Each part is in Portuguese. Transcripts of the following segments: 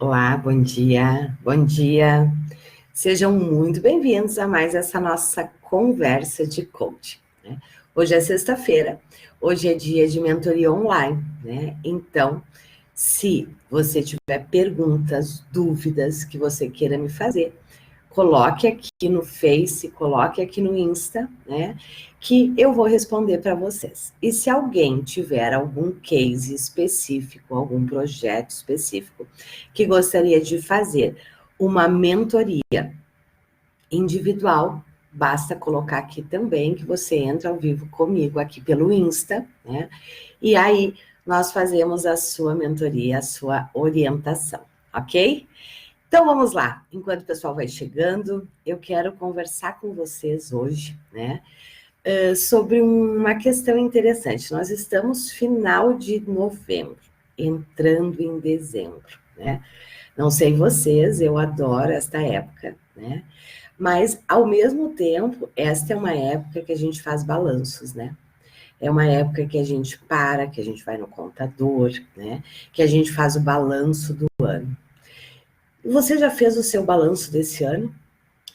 Olá, bom dia, bom dia. Sejam muito bem-vindos a mais essa nossa conversa de coaching, né? Hoje é sexta-feira, hoje é dia de mentoria online, né? Então, se você tiver perguntas, dúvidas que você queira me fazer, coloque aqui no Face, coloque aqui no Insta, né? Que eu vou responder para vocês. E se alguém tiver algum case específico, algum projeto específico, que gostaria de fazer uma mentoria individual, basta colocar aqui também que você entra ao vivo comigo aqui pelo Insta, né? E aí nós fazemos a sua mentoria, a sua orientação, ok? Então vamos lá, enquanto o pessoal vai chegando, eu quero conversar com vocês hoje, né, sobre uma questão interessante. Nós estamos final de novembro, entrando em dezembro, né? Não sei vocês, eu adoro esta época, né? Mas ao mesmo tempo, esta é uma época que a gente faz balanços, né? É uma época que a gente para, que a gente vai no contador, né? Que a gente faz o balanço do ano. Você já fez o seu balanço desse ano?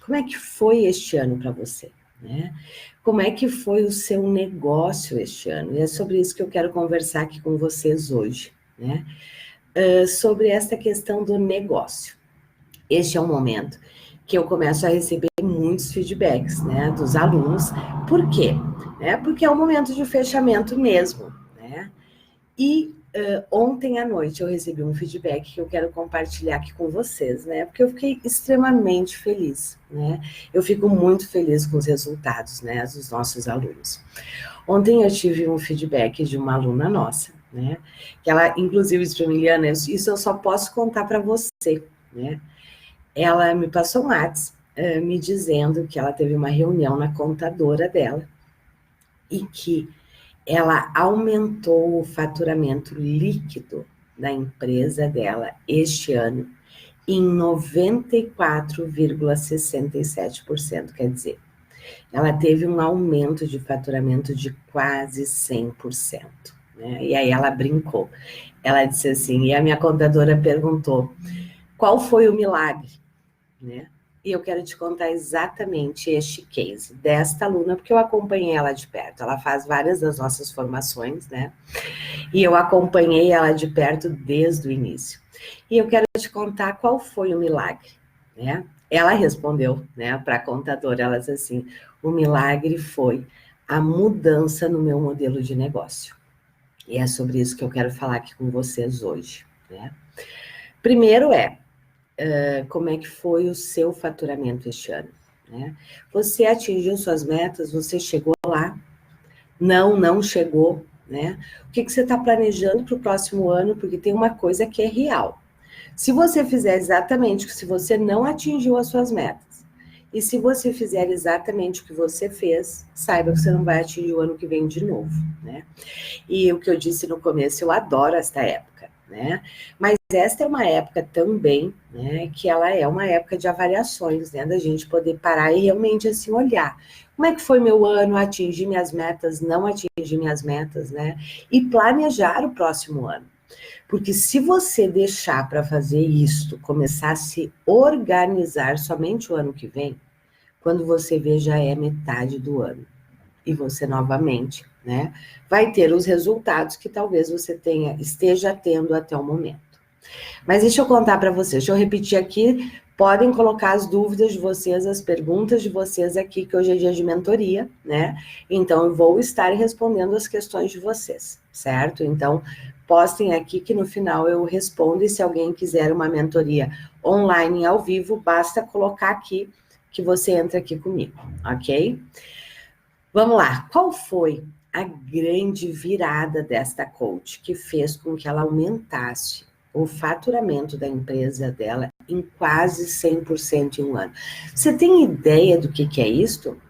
Como é que foi este ano para você, né? Como é que foi o seu negócio este ano? E é sobre isso que eu quero conversar aqui com vocês hoje, né? Sobre esta questão do negócio. Este é um momento que eu começo a receber muitos feedbacks, né, dos alunos. Por quê? Porque é um momento de fechamento mesmo, né? E ontem à noite eu recebi um feedback que eu quero compartilhar aqui com vocês, né? Porque eu fiquei extremamente feliz, né? Eu fico muito feliz com os resultados, né, dos nossos alunos. Ontem eu tive um feedback de uma aluna nossa, né? Que ela, inclusive, disse para mim, Liana, isso eu só posso contar para você, né? Ela me passou um WhatsApp me dizendo que ela teve uma reunião na contadora dela e que ela aumentou o faturamento líquido da empresa dela este ano em 94,67%. Quer dizer, ela teve um aumento de faturamento de quase 100%. Né? E aí ela brincou. Ela disse assim, e a minha contadora perguntou, qual foi o milagre? Né? E eu quero te contar exatamente este case desta aluna, porque eu acompanhei ela de perto. Ela faz várias das nossas formações, né? E eu acompanhei ela de perto desde o início. E eu quero te contar qual foi o milagre, né? Ela respondeu, né, para a contadora, ela disse assim, o milagre foi a mudança no meu modelo de negócio. E é sobre isso que eu quero falar aqui com vocês hoje, né? Primeiro como é que foi o seu faturamento este ano, né? Você atingiu suas metas? Você chegou lá? Não chegou, né? O que você está planejando para o próximo ano? Porque tem uma coisa que é real. Se você fizer exatamente, se você não atingiu as suas metas, e se você fizer exatamente o que você fez, saiba que você não vai atingir o ano que vem de novo, né? E o que eu disse no começo, eu adoro esta época, né? Mas esta é uma época também, né, que ela é uma época de avaliações, né, da gente poder parar e realmente assim olhar. Como é que foi meu ano? Atingir minhas metas? Não atingir minhas metas, né? E planejar o próximo ano. Porque se você deixar para fazer isto, começar a se organizar somente o ano que vem, quando você vê já é metade do ano e você novamente, né, vai ter os resultados que talvez você esteja tendo até o momento. Mas deixa eu contar para vocês, deixa eu repetir aqui, podem colocar as dúvidas de vocês, as perguntas de vocês aqui, que hoje é dia de mentoria, né? Então, eu vou estar respondendo as questões de vocês, certo? Então, postem aqui que no final eu respondo, e se alguém quiser uma mentoria online ao vivo, basta colocar aqui que você entra aqui comigo, ok? Vamos lá, qual foi a grande virada desta coach que fez com que ela aumentasse o faturamento da empresa dela em quase 100% em um ano? Você tem ideia do que é isto?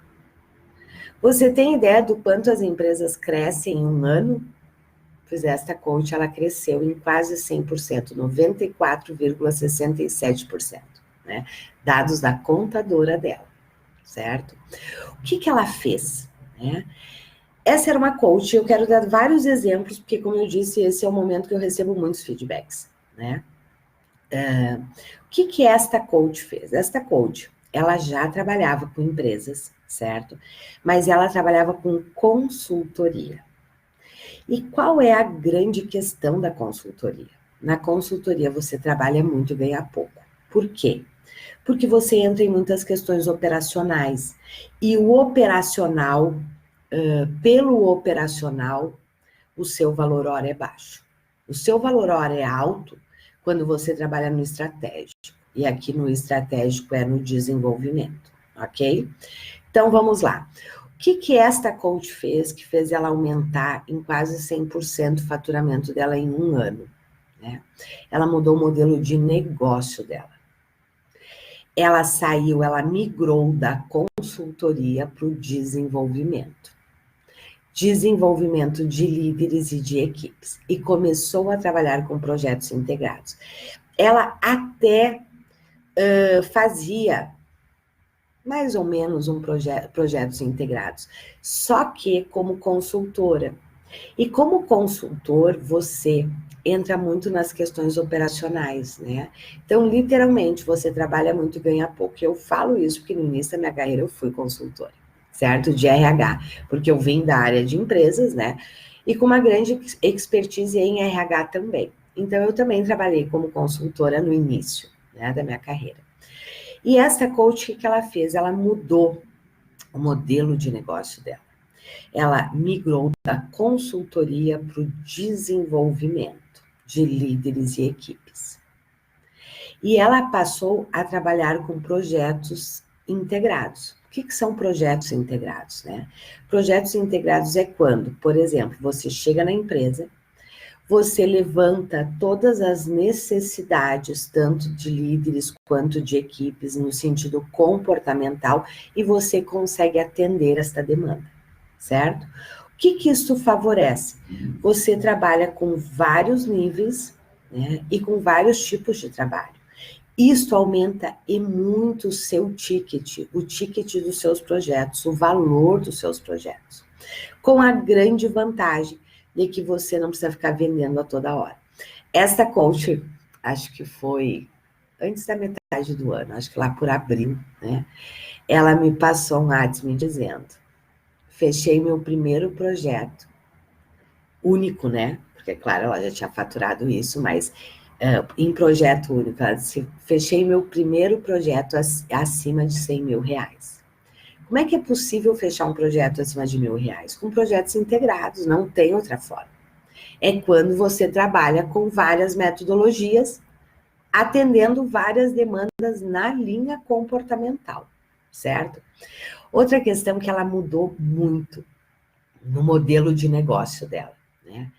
Você tem ideia do quanto as empresas crescem em um ano? Pois esta coach, ela cresceu em quase 100%, 94,67%, né? Dados da contadora dela, certo? O que ela fez, né? Essa era uma coach, eu quero dar vários exemplos, porque, como eu disse, esse é o momento que eu recebo muitos feedbacks, né? O que esta coach fez? Esta coach, ela já trabalhava com empresas, certo? Mas ela trabalhava com consultoria. E qual é a grande questão da consultoria? Na consultoria você trabalha muito e ganha pouco. Por quê? Porque você entra em muitas questões operacionais. E o operacional, pelo operacional, o seu valor hora é baixo. O seu valor hora é alto quando você trabalha no estratégico. E aqui no estratégico é no desenvolvimento, ok? Então, vamos lá. O que esta coach fez que fez ela aumentar em quase 100% o faturamento dela em um ano? Né? Ela mudou o modelo de negócio dela. Ela saiu, ela migrou da consultoria para o desenvolvimento. Desenvolvimento de líderes e de equipes. E começou a trabalhar com projetos integrados. Ela até fazia mais ou menos projetos integrados, só que como consultora. E como consultor, você entra muito nas questões operacionais, né? Então, literalmente, você trabalha muito e ganha pouco. Eu falo isso porque no início da minha carreira eu fui consultora, certo? De RH, porque eu vim da área de empresas, né? E com uma grande expertise em RH também. Então, eu também trabalhei como consultora no início, né, da minha carreira. E essa coach, o que ela fez? Ela mudou o modelo de negócio dela. Ela migrou da consultoria para o desenvolvimento de líderes e equipes. E ela passou a trabalhar com projetos integrados. O que são projetos integrados, né? Projetos integrados é quando, por exemplo, você chega na empresa, você levanta todas as necessidades, tanto de líderes quanto de equipes, no sentido comportamental, e você consegue atender esta demanda, certo? O que isso favorece? Você trabalha com vários níveis, né, e com vários tipos de trabalho. Isso aumenta e muito o seu ticket, o ticket dos seus projetos, o valor dos seus projetos. Com a grande vantagem de que você não precisa ficar vendendo a toda hora. Esta coach, acho que foi antes da metade do ano, acho que lá por abril, né? Ela me passou um WhatsApp me dizendo: fechei meu primeiro projeto, único, né? Porque, claro, ela já tinha faturado isso, mas em projeto único, ela disse: fechei meu primeiro projeto acima de 100 mil reais. Como é que é possível fechar um projeto acima de R$1.000? Com projetos integrados, não tem outra forma. É quando você trabalha com várias metodologias, atendendo várias demandas na linha comportamental, certo? Outra questão que ela mudou muito no modelo de negócio dela, né?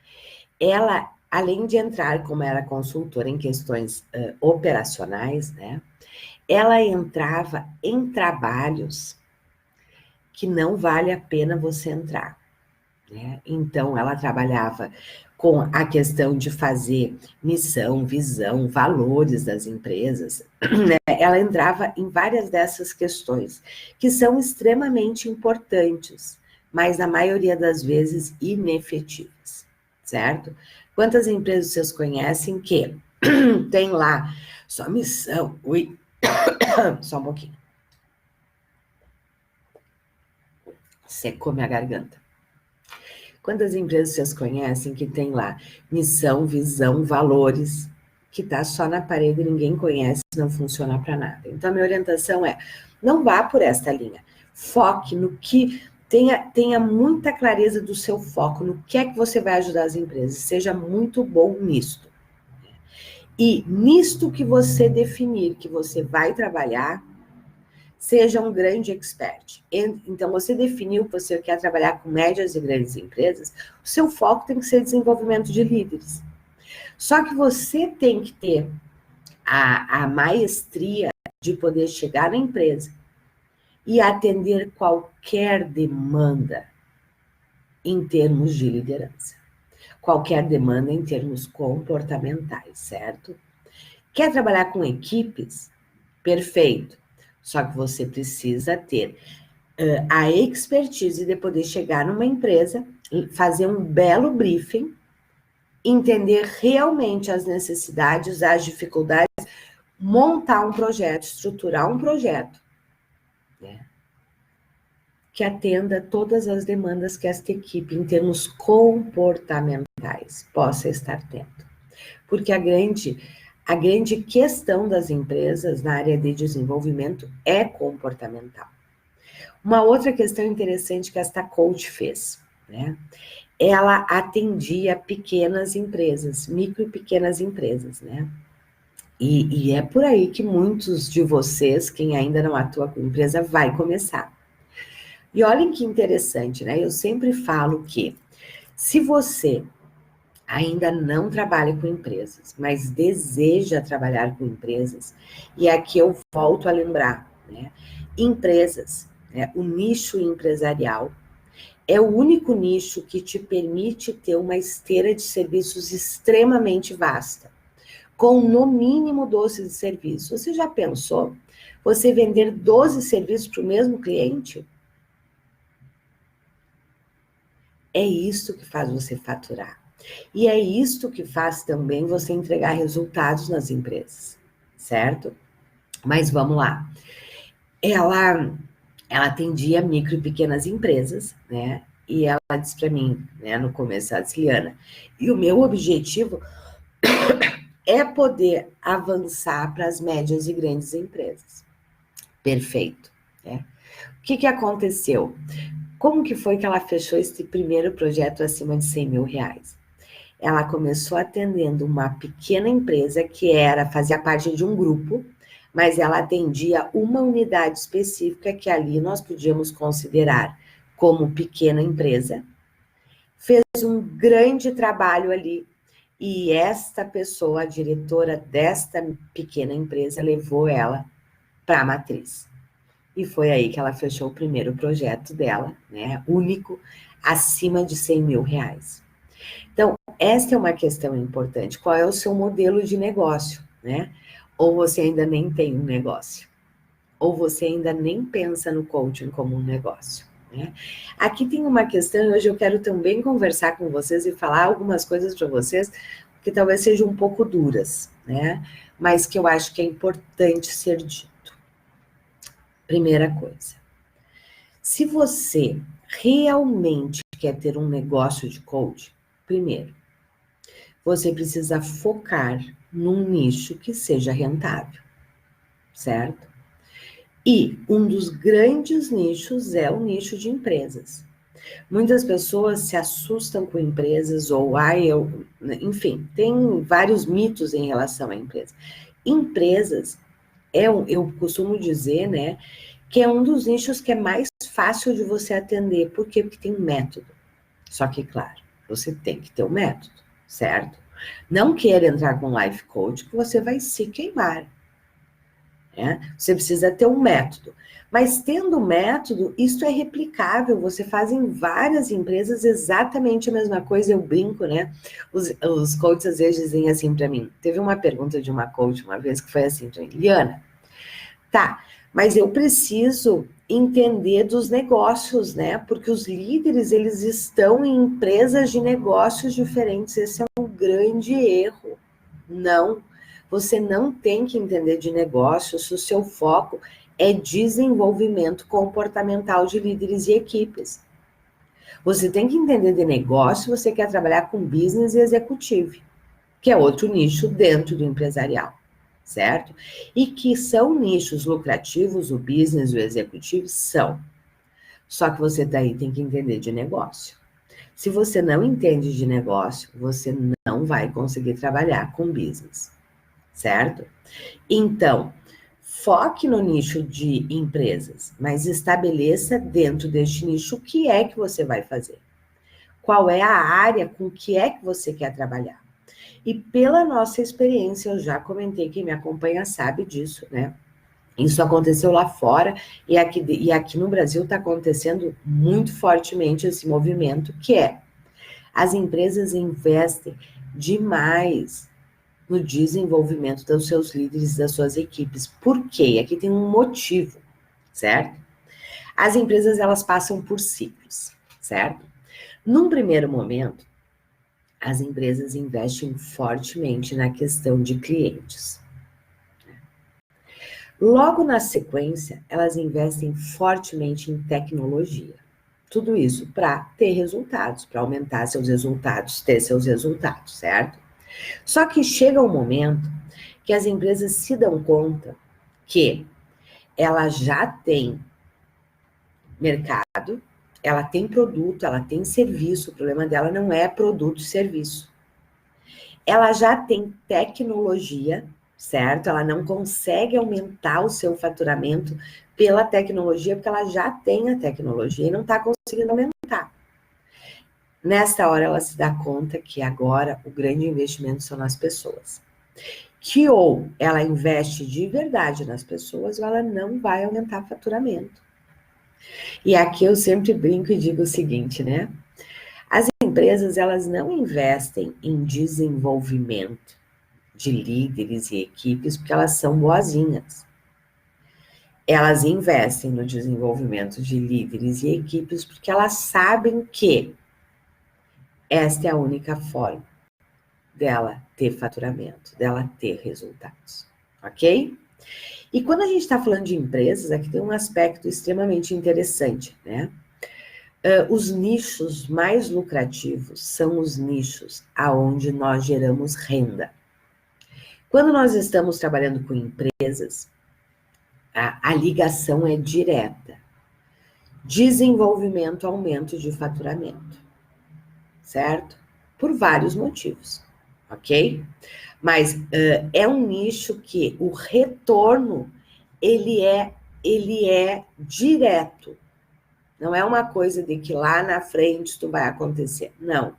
Ela, além de entrar como era consultora em questões operacionais, né? Ela entrava em trabalhos que não vale a pena você entrar, né? Então, ela trabalhava com a questão de fazer missão, visão, valores das empresas, né? Ela entrava em várias dessas questões, que são extremamente importantes, mas na maioria das vezes inefetivas, certo? Quantas empresas vocês conhecem que tem lá sua missão? Ui, só um pouquinho. Secou minha garganta. Quantas empresas vocês conhecem que tem lá missão, visão, valores, que tá só na parede e ninguém conhece, não funciona para nada? Então, a minha orientação é: não vá por esta linha. Foque no que tenha muita clareza do seu foco, no que é que você vai ajudar as empresas. Seja muito bom nisto. E nisto que você definir que você vai trabalhar, seja um grande expert. Então, você definiu que você quer trabalhar com médias e grandes empresas, o seu foco tem que ser desenvolvimento de líderes. Só que você tem que ter a maestria de poder chegar na empresa e atender qualquer demanda em termos de liderança. Qualquer demanda em termos comportamentais, certo? Quer trabalhar com equipes? Perfeito. Só que você precisa ter a expertise de poder chegar numa empresa, fazer um belo briefing entender realmente as necessidades, as dificuldades, montar um projeto, estruturar um projeto, né, que atenda todas as demandas que esta equipe, em termos comportamentais, possa estar tendo. Porque a grande questão das empresas na área de desenvolvimento é comportamental. Uma outra questão interessante que esta coach fez, né? Ela atendia pequenas empresas, micro e pequenas empresas, né? E é por aí que muitos de vocês, quem ainda não atua com empresa, vai começar. E olhem que interessante, né? Eu sempre falo que se você ainda não trabalha com empresas, mas deseja trabalhar com empresas, e aqui eu volto a lembrar, né? Empresas, né? O nicho empresarial é o único nicho que te permite ter uma esteira de serviços extremamente vasta, com no mínimo 12 serviços. Você já pensou você vender 12 serviços para o mesmo cliente? É isso que faz você faturar. E é isto que faz também você entregar resultados nas empresas, certo? Mas vamos lá. Ela atendia micro e pequenas empresas, né? E ela disse para mim, né, no começo, ela disse, Liana, e o meu objetivo é poder avançar para as médias e grandes empresas. Perfeito, né? O que aconteceu? Como que foi que ela fechou esse primeiro projeto acima de 100 mil reais? Ela começou atendendo uma pequena empresa que fazia parte de um grupo, mas ela atendia uma unidade específica que ali nós podíamos considerar como pequena empresa. Fez um grande trabalho ali e esta pessoa, a diretora desta pequena empresa, levou ela para a matriz. E foi aí que ela fechou o primeiro projeto dela, né, único, acima de 100 mil reais. Então, esta é uma questão importante. Qual é o seu modelo de negócio, né? Ou você ainda nem tem um negócio, ou você ainda nem pensa no coaching como um negócio, né? Aqui tem uma questão, hoje eu quero também conversar com vocês e falar algumas coisas para vocês que talvez sejam um pouco duras, né? Mas que eu acho que é importante ser dito. Primeira coisa, se você realmente quer ter um negócio de coaching, primeiro, você precisa focar num nicho que seja rentável, certo? E um dos grandes nichos é o nicho de empresas. Muitas pessoas se assustam com empresas ou, enfim, tem vários mitos em relação à empresa. Empresas, eu costumo dizer, né, que é um dos nichos que é mais fácil de você atender. Por quê? Porque tem método. Só que, claro, você tem que ter um método, certo? Não queira entrar com life coach que você vai se queimar. Né? Você precisa ter um método. Mas tendo método, isso é replicável. Você faz em várias empresas exatamente a mesma coisa. Eu brinco, né? Os coaches às vezes dizem assim para mim. Teve uma pergunta de uma coach uma vez que foi assim para mim, Liana, tá, mas eu preciso entender dos negócios, né? Porque os líderes, eles estão em empresas de negócios diferentes. Esse é um grande erro. Não, você não tem que entender de negócios se o seu foco é desenvolvimento comportamental de líderes e equipes. Você tem que entender de negócio se você quer trabalhar com business e executivo, que é outro nicho dentro do empresarial, certo? E que são nichos lucrativos, o business e o executivo são. Só que você daí tem que entender de negócio. Se você não entende de negócio, você não vai conseguir trabalhar com business, certo? Então, foque no nicho de empresas, mas estabeleça dentro deste nicho o que é que você vai fazer. Qual é a área com que é que você quer trabalhar. E pela nossa experiência, eu já comentei, quem me acompanha sabe disso, né? Isso aconteceu lá fora e aqui no Brasil está acontecendo muito fortemente esse movimento, que é as empresas investem demais no desenvolvimento dos seus líderes e das suas equipes. Por quê? Aqui tem um motivo, certo? As empresas, elas passam por ciclos, certo? Num primeiro momento, as empresas investem fortemente na questão de clientes. Logo na sequência, elas investem fortemente em tecnologia. Tudo isso para ter resultados, para aumentar seus resultados, ter seus resultados, certo? Só que chega um momento que as empresas se dão conta que ela já tem mercado, ela tem produto, ela tem serviço, o problema dela não é produto e serviço. Ela já tem tecnologia, certo? Ela não consegue aumentar o seu faturamento pela tecnologia, porque ela já tem a tecnologia e não está conseguindo aumentar. Nesta hora, ela se dá conta que agora o grande investimento são nas pessoas. Que ou ela investe de verdade nas pessoas, ou ela não vai aumentar faturamento. E aqui eu sempre brinco e digo o seguinte, né? As empresas, elas não investem em desenvolvimento de líderes e equipes porque elas são boazinhas. Elas investem no desenvolvimento de líderes e equipes porque elas sabem que esta é a única forma dela ter faturamento, dela ter resultados, ok? E quando a gente está falando de empresas, aqui tem um aspecto extremamente interessante, né? Os nichos mais lucrativos são os nichos aonde nós geramos renda. Quando nós estamos trabalhando com empresas, a ligação é direta. Desenvolvimento, aumento de faturamento, certo? Por vários motivos, ok? Mas é um nicho que o retorno, ele é direto. Não é uma coisa de que lá na frente isso vai acontecer. Não.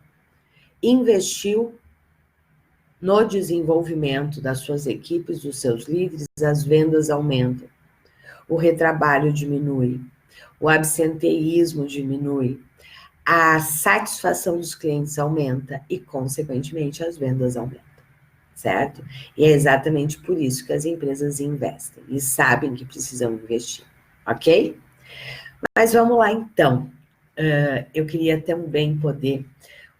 Investiu no desenvolvimento das suas equipes, dos seus líderes, as vendas aumentam. O retrabalho diminui. O absenteísmo diminui. A satisfação dos clientes aumenta e, consequentemente, as vendas aumentam. Certo? E é exatamente por isso que as empresas investem e sabem que precisam investir. Ok? Mas vamos lá, então. Eu queria também poder,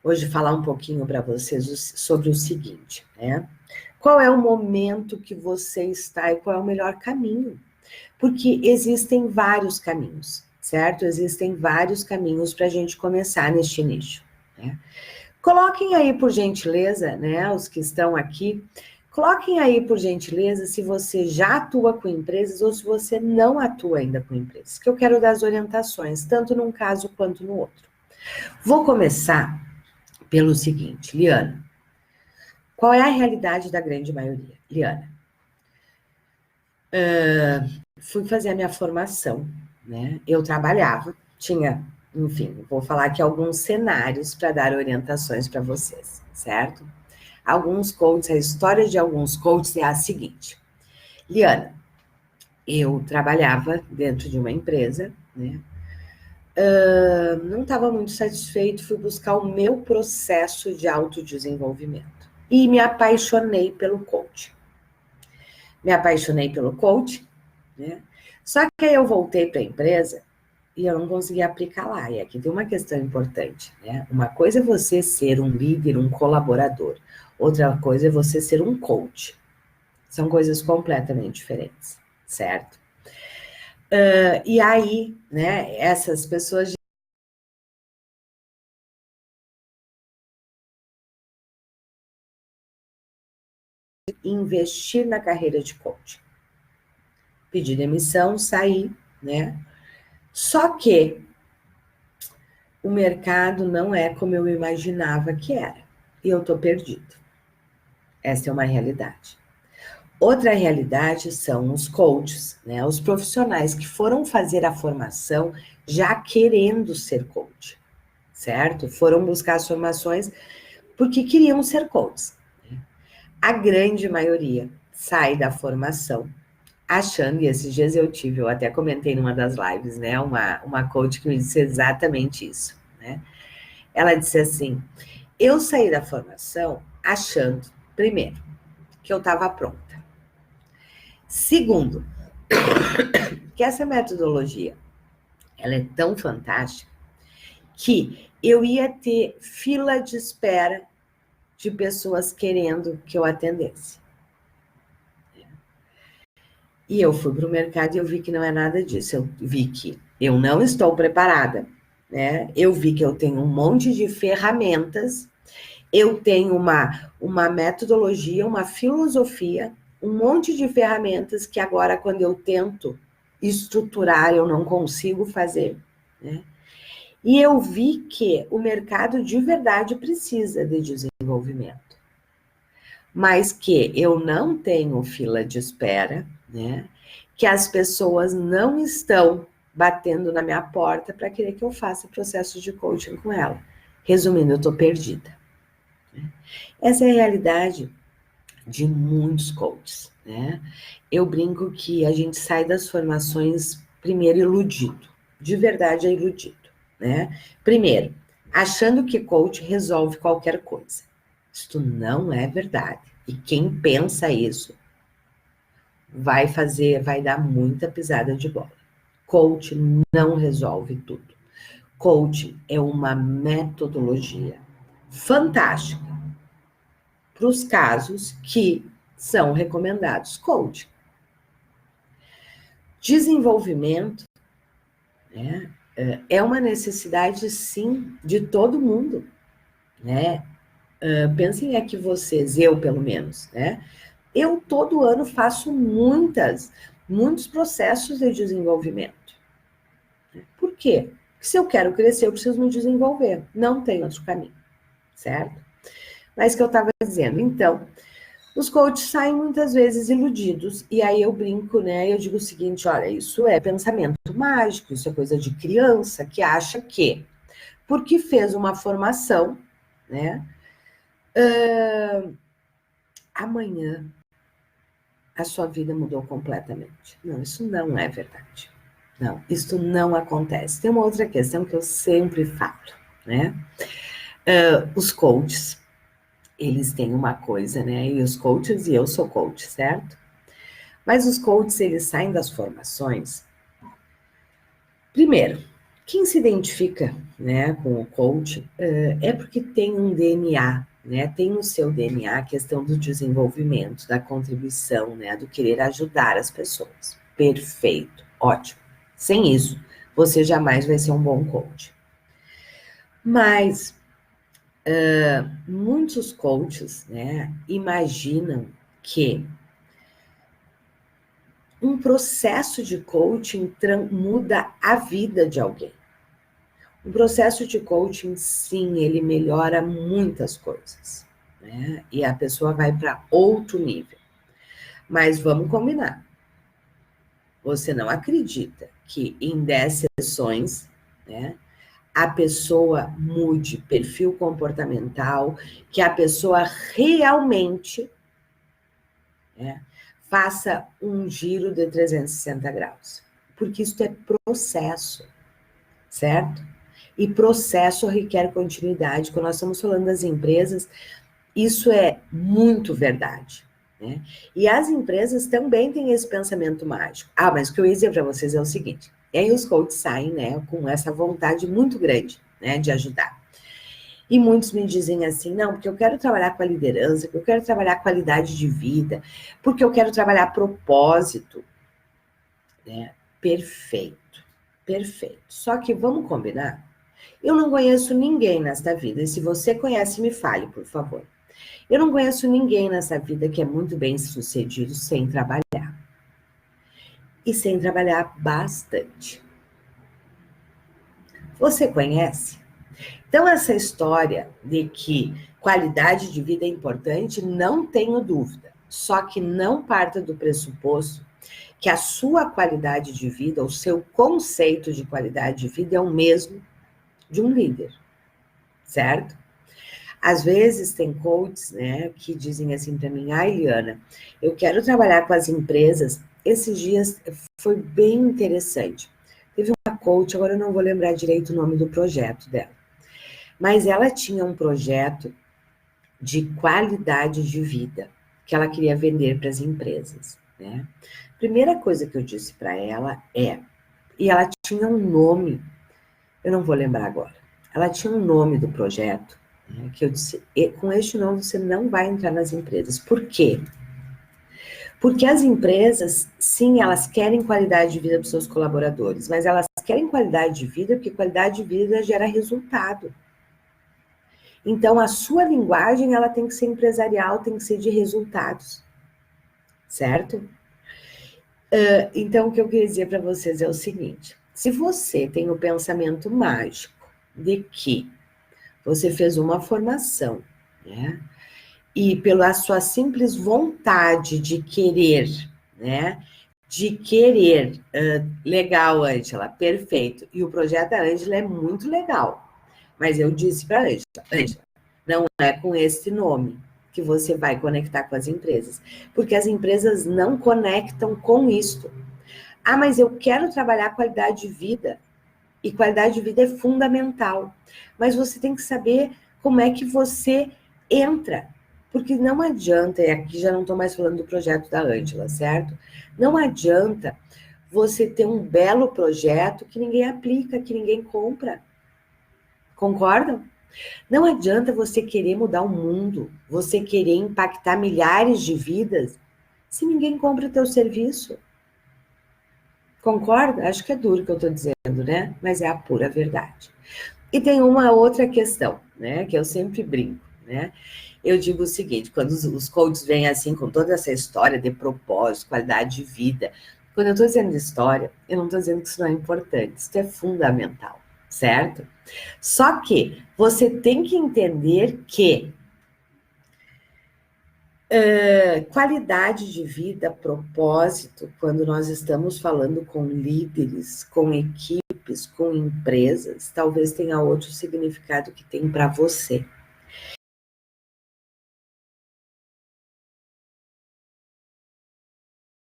hoje, falar um pouquinho para vocês sobre o seguinte, né? Qual é o momento que você está e qual é o melhor caminho? Porque existem vários caminhos, certo? Existem vários caminhos para a gente começar neste nicho, né? Coloquem aí, por gentileza, né, os que estão aqui, coloquem aí, por gentileza, se você já atua com empresas ou se você não atua ainda com empresas, que eu quero dar as orientações, tanto num caso quanto no outro. Vou começar pelo seguinte, Liana. Qual é a realidade da grande maioria? Liana, fui fazer a minha formação, né? Eu trabalhava, tinha, enfim, vou falar aqui alguns cenários para dar orientações para vocês, certo? Alguns coaches, a história de alguns coaches é a seguinte. Liana, eu trabalhava dentro de uma empresa, né? Não estava muito satisfeito, fui buscar o meu processo de autodesenvolvimento. E me apaixonei pelo coach. Me apaixonei pelo coach, né? Só que aí eu voltei para a empresa e eu não consegui aplicar lá. E aqui tem uma questão importante, né? Uma coisa é você ser um líder, um colaborador. Outra coisa é você ser um coach. São coisas completamente diferentes, certo? E aí, né, essas pessoas investir na carreira de coach. Pedi demissão, saí, né? Só que o mercado não é como eu imaginava que era. E eu tô perdido. Essa é uma realidade. Outra realidade são os coaches, né? Os profissionais que foram fazer a formação já querendo ser coach, certo? Foram buscar as formações porque queriam ser coaches. A grande maioria sai da formação achando, e esses dias eu até comentei numa das lives, né? Uma coach que me disse exatamente isso, né? Ela disse assim, eu saí da formação achando, primeiro, que eu estava pronta. Segundo, que essa metodologia, ela é tão fantástica que eu ia ter fila de espera de pessoas querendo que eu atendesse. E eu fui para o mercado e eu vi que não é nada disso. Eu vi que eu não estou preparada, né? Eu vi que eu tenho um monte de ferramentas, eu tenho uma metodologia, uma filosofia, um monte de ferramentas que agora, quando eu tento estruturar, eu não consigo fazer, né? E eu vi que o mercado de verdade precisa de desenvolvimento, mas que eu não tenho fila de espera, né? Que as pessoas não estão batendo na minha porta para querer que eu faça processo de coaching com ela. Resumindo, eu estou perdida. Essa é a realidade de muitos coaches, né? Eu brinco que a gente sai das formações primeiro iludido, de verdade é iludido, né? Primeiro, achando que coach resolve qualquer coisa. Isto não é verdade. E quem pensa isso vai dar muita pisada de bola. Coach não resolve tudo. Coach é uma metodologia fantástica para os casos que são recomendados coaching. Desenvolvimento, né, é uma necessidade, sim, de todo mundo, né? Pensem aqui vocês, eu pelo menos, né? Eu todo ano faço muitos processos de desenvolvimento. Por quê? Porque se eu quero crescer, eu preciso me desenvolver. Não tem outro caminho, certo? Mas que eu estava dizendo, então, os coaches saem muitas vezes iludidos, e aí eu brinco, né? Eu digo o seguinte: olha, isso é pensamento mágico, isso é coisa de criança que acha que, porque fez uma formação, né? Amanhã a sua vida mudou completamente. Não, isso não é verdade. Não, isso não acontece. Tem uma outra questão que eu sempre falo, né? Os coaches, eles têm uma coisa, né? E os coaches, e eu sou coach, certo? Mas os coaches, eles saem das formações. Primeiro, quem se identifica, né, com o coach é porque tem um DNA, né? Tem no seu DNA a questão do desenvolvimento, da contribuição, né? Do querer ajudar as pessoas. Perfeito, ótimo. Sem isso, você jamais vai ser um bom coach. Mas muitos coaches, né, imaginam que um processo de coaching muda a vida de alguém. O processo de coaching, sim, ele melhora muitas coisas, né? E a pessoa vai para outro nível. Mas vamos combinar. Você não acredita que em 10 sessões, né, a pessoa mude perfil comportamental, que a pessoa realmente, né, faça um giro de 360 graus. Porque isso é processo, certo? E processo requer continuidade. Quando nós estamos falando das empresas, isso é muito verdade, né? E as empresas também têm esse pensamento mágico. Ah, mas o que eu ia dizer para vocês é o seguinte: e aí os coaches saem, né, com essa vontade muito grande, né, de ajudar. E muitos me dizem assim: não, porque eu quero trabalhar com a liderança, porque eu quero trabalhar qualidade de vida, porque eu quero trabalhar propósito, né? Perfeito, perfeito. Só que vamos combinar? Eu não conheço ninguém nesta vida, e se você conhece, me fale, por favor. Eu não conheço ninguém nessa vida que é muito bem sucedido sem trabalhar. E sem trabalhar bastante. Você conhece? Então, essa história de que qualidade de vida é importante, não tenho dúvida. Só que não parta do pressuposto que a sua qualidade de vida, o seu conceito de qualidade de vida é o mesmo de um líder, certo? Às vezes tem coaches, né, que dizem assim para mim: ai, Liana, eu quero trabalhar com as empresas. Esses dias foi bem interessante. Teve uma coach, agora eu não vou lembrar direito o nome do projeto dela, mas ela tinha um projeto de qualidade de vida que ela queria vender para as empresas, né? Primeira coisa que eu disse para ela e ela tinha um nome, eu não vou lembrar agora. Ela tinha um nome do projeto né, que eu disse, com este nome você não vai entrar nas empresas. Por quê? Porque as empresas, sim, elas querem qualidade de vida para os seus colaboradores, mas elas querem qualidade de vida porque qualidade de vida gera resultado. Então, a sua linguagem, ela tem que ser empresarial, tem que ser de resultados, certo? Então, o que eu queria dizer para vocês é o seguinte, se você tem o pensamento mágico de que você fez uma formação, né, e pela sua simples vontade de querer, né, legal, Ângela, perfeito, e o projeto da Ângela é muito legal, mas eu disse para a Ângela, não é com esse nome que você vai conectar com as empresas, porque as empresas não conectam com isto. Ah, mas eu quero trabalhar qualidade de vida, e qualidade de vida é fundamental, mas você tem que saber como é que você entra, porque não adianta, e aqui já não estou mais falando do projeto da Ângela, certo? Não adianta você ter um belo projeto que ninguém aplica, que ninguém compra. Concordam? Não adianta você querer mudar o mundo, você querer impactar milhares de vidas, se ninguém compra o teu serviço. Concorda? Acho que é duro o que eu estou dizendo, né? Mas é a pura verdade. E tem uma outra questão, né? Que eu sempre brinco, né? Eu digo o seguinte, quando os coaches vêm assim com toda essa história de propósito, qualidade de vida, quando eu estou dizendo de história, eu não estou dizendo que isso não é importante, isso é fundamental, certo? Só que você tem que entender que qualidade de vida, propósito, quando nós estamos falando com líderes, com equipes, com empresas, talvez tenha outro significado que tem para você.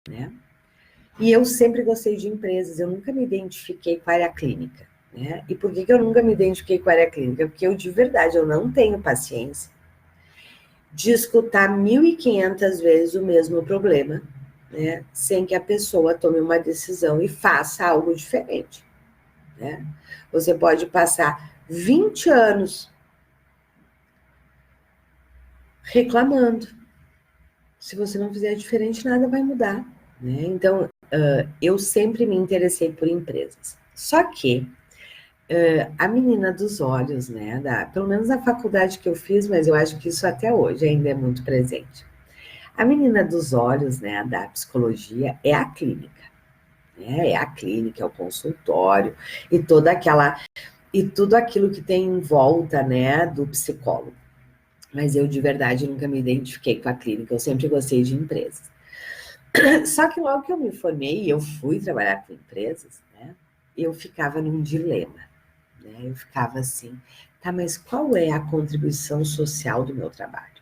Né? E eu sempre gostei de empresas, eu nunca me identifiquei com a área clínica. Né? E por que eu nunca me identifiquei com a área clínica? Porque eu, de verdade, eu não tenho paciência de escutar 1.500 vezes o mesmo problema, né? Sem que a pessoa tome uma decisão e faça algo diferente. Né? Você pode passar 20 anos reclamando. Se você não fizer diferente, nada vai mudar. Né? Então, eu sempre me interessei por empresas. Só que a menina dos olhos, né, pelo menos na faculdade que eu fiz, mas eu acho que isso até hoje ainda é muito presente. A menina dos olhos, né, da psicologia é a clínica. Né? É a clínica, é o consultório e tudo aquilo que tem em volta, né, do psicólogo. Mas eu, de verdade, nunca me identifiquei com a clínica, eu sempre gostei de empresas. Só que logo que eu me formei e eu fui trabalhar com empresas, né, eu ficava num dilema, né, eu ficava assim, tá, mas qual é a contribuição social do meu trabalho?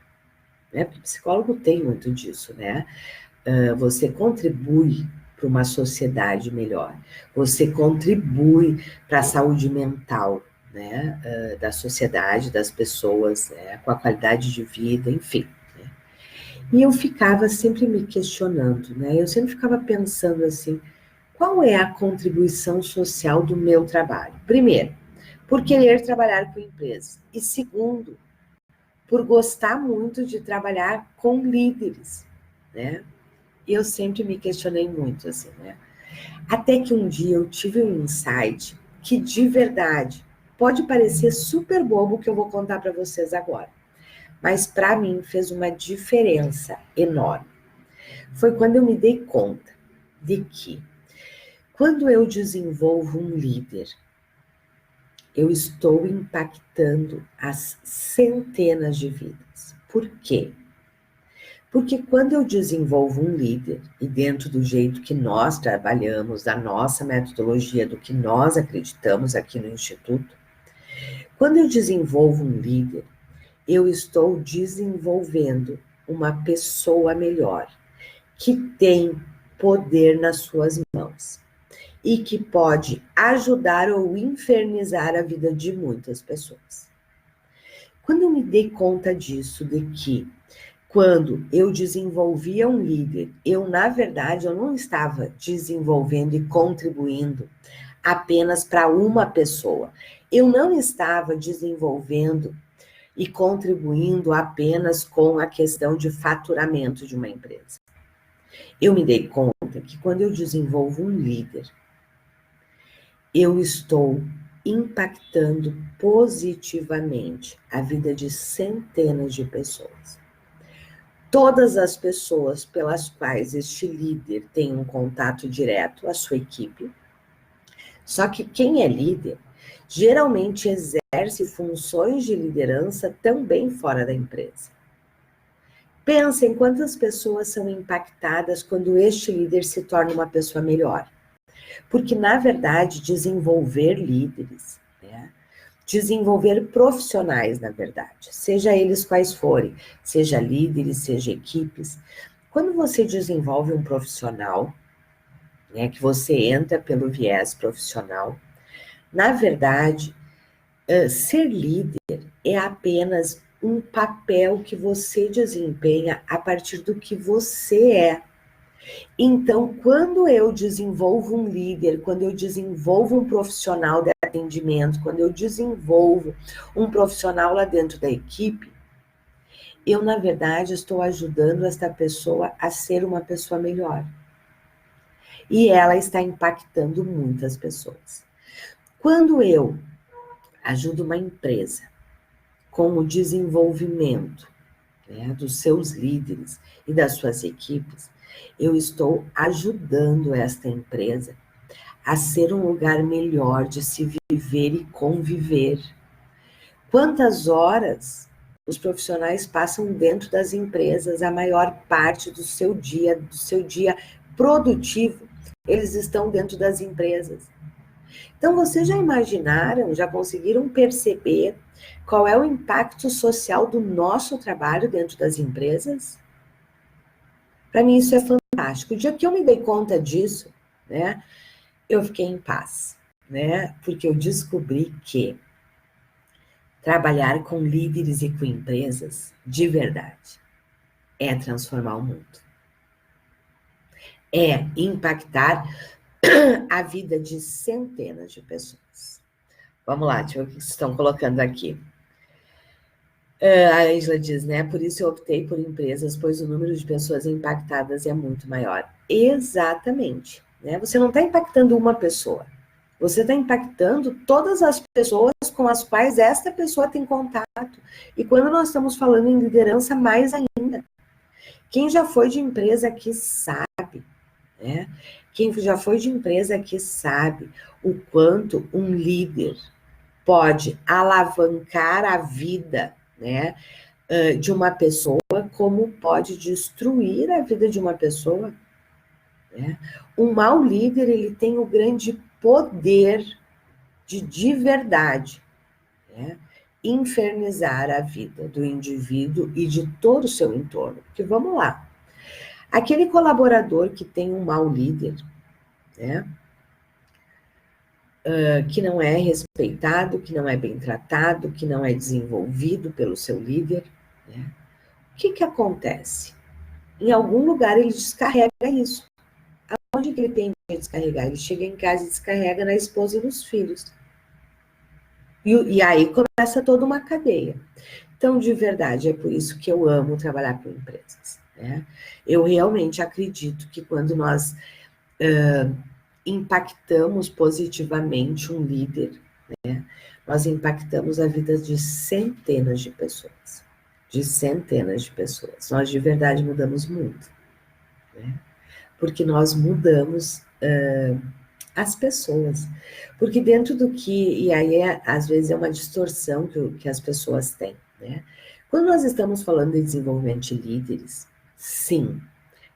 Né, porque o psicólogo tem muito disso, né, você contribui para uma sociedade melhor, você contribui para a saúde mental, né, da sociedade, das pessoas, né, com a qualidade de vida, enfim. Né? E eu ficava sempre me questionando, né, eu sempre ficava pensando assim, qual é a contribuição social do meu trabalho? Primeiro, por querer trabalhar com empresas. E segundo, por gostar muito de trabalhar com líderes, né? Eu sempre me questionei muito, assim, né? Até que um dia eu tive um insight que, de verdade, pode parecer super bobo o que eu vou contar para vocês agora, mas para mim fez uma diferença enorme. Foi quando eu me dei conta de que, quando eu desenvolvo um líder, eu estou impactando as centenas de vidas. Por quê? Porque quando eu desenvolvo um líder, e dentro do jeito que nós trabalhamos, da nossa metodologia, do que nós acreditamos aqui no Instituto, quando eu desenvolvo um líder, eu estou desenvolvendo uma pessoa melhor, que tem poder nas suas mãos e que pode ajudar ou infernizar a vida de muitas pessoas. Quando eu me dei conta disso, de que quando eu desenvolvia um líder, na verdade, eu não estava desenvolvendo e contribuindo apenas para uma pessoa. Eu não estava desenvolvendo e contribuindo apenas com a questão de faturamento de uma empresa. Eu me dei conta que quando eu desenvolvo um líder, eu estou impactando positivamente a vida de centenas de pessoas. Todas as pessoas pelas quais este líder tem um contato direto, a sua equipe. Só que quem é líder geralmente exerce funções de liderança também fora da empresa. Pensa em quantas pessoas são impactadas quando este líder se torna uma pessoa melhor. Porque, na verdade, desenvolver líderes, desenvolver profissionais, na verdade, seja eles quais forem, seja líderes, seja equipes. Quando você desenvolve um profissional, que você entra pelo viés profissional, na verdade, ser líder é apenas um papel que você desempenha a partir do que você é. Então, quando eu desenvolvo um líder, quando eu desenvolvo um profissional de atendimento, quando eu desenvolvo um profissional lá dentro da equipe, eu, na verdade, estou ajudando esta pessoa a ser uma pessoa melhor. E ela está impactando muitas pessoas. Quando eu ajudo uma empresa com o desenvolvimento dos seus líderes e das suas equipes, eu estou ajudando esta empresa a ser um lugar melhor de se viver e conviver. Quantas horas os profissionais passam dentro das empresas, a maior parte do seu dia produtivo, eles estão dentro das empresas. Então, vocês já imaginaram, já conseguiram perceber qual é o impacto social do nosso trabalho dentro das empresas? Para mim, isso é fantástico. O dia que eu me dei conta disso, eu fiquei em paz, porque eu descobri que trabalhar com líderes e com empresas, de verdade, é transformar o mundo. É impactar a vida de centenas de pessoas. Vamos lá, deixa eu ver o que vocês estão colocando aqui. A Angela diz, por isso eu optei por empresas, pois o número de pessoas impactadas é muito maior. Exatamente. Você não está impactando uma pessoa, você está impactando todas as pessoas com as quais esta pessoa tem contato. E quando nós estamos falando em liderança, mais ainda. Quem já foi de empresa aqui sabe, Quem já foi de empresa aqui sabe o quanto um líder pode alavancar a vida, de uma pessoa, como pode destruir a vida de uma pessoa. Um mau líder, ele tem o grande poder de verdade, infernizar a vida do indivíduo e de todo o seu entorno. Porque vamos lá, aquele colaborador que tem um mau líder, que não é respeitado, que não é bem tratado, que não é desenvolvido pelo seu líder, o que acontece? Em algum lugar ele descarrega isso. Aonde que ele tem que descarregar? Ele chega em casa e descarrega na esposa e nos filhos. E aí começa toda uma cadeia. Então, de verdade, é por isso que eu amo trabalhar com empresas. Eu realmente acredito que quando nós impactamos positivamente um líder, nós impactamos a vida de centenas de pessoas. De centenas de pessoas. Nós, de verdade, mudamos muito. Porque nós mudamos as pessoas. Porque dentro do que... E aí, às vezes, é uma distorção que as pessoas têm. Quando nós estamos falando de desenvolvimento de líderes, sim,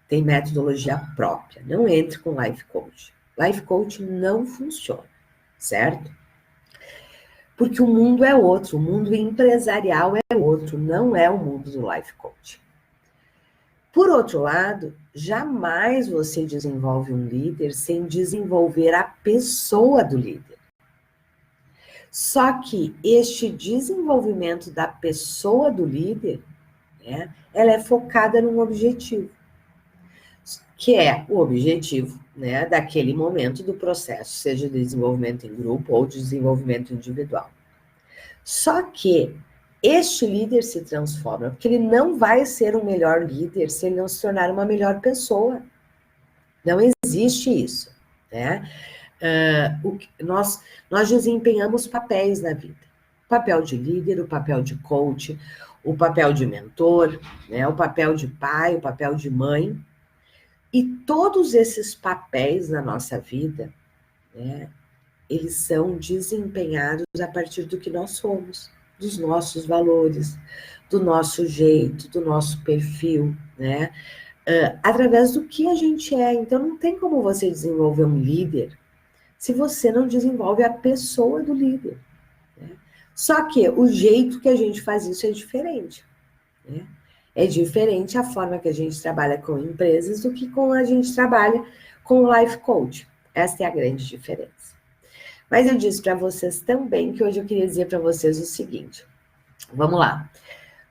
tem metodologia própria. Não entre com life coach. Life coach não funciona, certo? Porque o mundo é outro, o mundo empresarial é outro, não é o mundo do life coach. Por outro lado, jamais você desenvolve um líder sem desenvolver a pessoa do líder. Só que este desenvolvimento da pessoa do líder, ela é focada num objetivo, que é o objetivo, daquele momento do processo, seja de desenvolvimento em grupo ou de desenvolvimento individual. Só que este líder se transforma, porque ele não vai ser um melhor líder se ele não se tornar uma melhor pessoa. Não existe isso, né? Nós desempenhamos papéis na vida. O papel de líder, o papel de coach, o papel de mentor, né? O papel de pai, o papel de mãe. E todos esses papéis na nossa vida, né, eles são desempenhados a partir do que nós somos, dos nossos valores, do nosso jeito, do nosso perfil, né? Através do que a gente é. Então, não tem como você desenvolver um líder se você não desenvolve a pessoa do líder, né? Só que o jeito que a gente faz isso é diferente, né? É diferente a forma que a gente trabalha com empresas do que com a gente trabalha com o life coach. Essa é a grande diferença. Mas eu disse para vocês também que hoje eu queria dizer para vocês o seguinte. Vamos lá.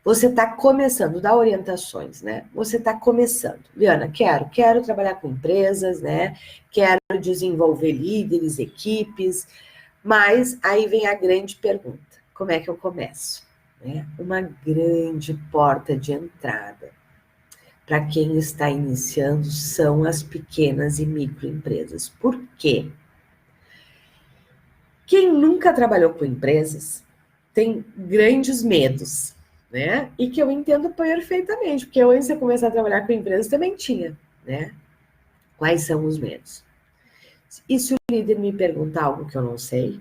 Você está começando, dá orientações, né? Você está começando. Liana, quero trabalhar com empresas, né? Quero desenvolver líderes, equipes, mas aí vem a grande pergunta: como é que eu começo? Né? Uma grande porta de entrada para quem está iniciando são as pequenas e microempresas. Por quê? Quem nunca trabalhou com empresas tem grandes medos, né? E que eu entendo perfeitamente, porque eu, antes de começar a trabalhar com empresas, também tinha, né? Quais são os medos? E se o líder me perguntar algo que eu não sei?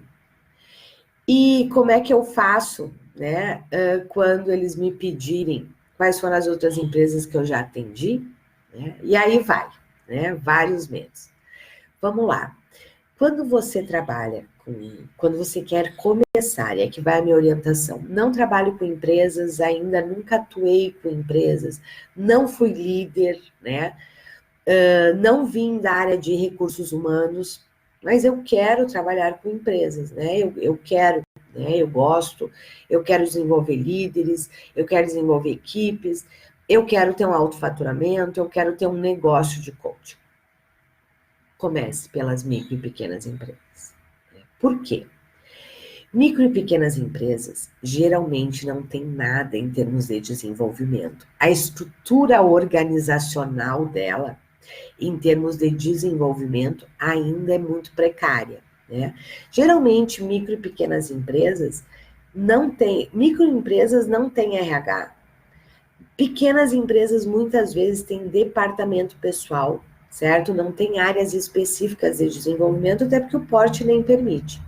E como é que eu faço, né? Quando eles me pedirem quais foram as outras empresas que eu já atendi? Né? E aí vai, né? Vários medos. Vamos lá. Quando você trabalha quando você quer começar, e aqui vai a minha orientação, não trabalho com empresas, ainda nunca atuei com empresas, não fui líder, né? Não vim da área de recursos humanos, mas eu quero trabalhar com empresas, né? Eu quero, né? Eu gosto, eu quero desenvolver líderes, eu quero desenvolver equipes, eu quero ter um alto faturamento, eu quero ter um negócio de coaching. Comece pelas micro e pequenas empresas. Por quê? Micro e pequenas empresas geralmente não têm nada em termos de desenvolvimento. A estrutura organizacional dela, em termos de desenvolvimento, ainda é muito precária, né? Geralmente, micro e pequenas empresas microempresas não têm RH. Pequenas empresas muitas vezes têm departamento pessoal, certo? Não tem áreas específicas de desenvolvimento, até porque o porte nem permite.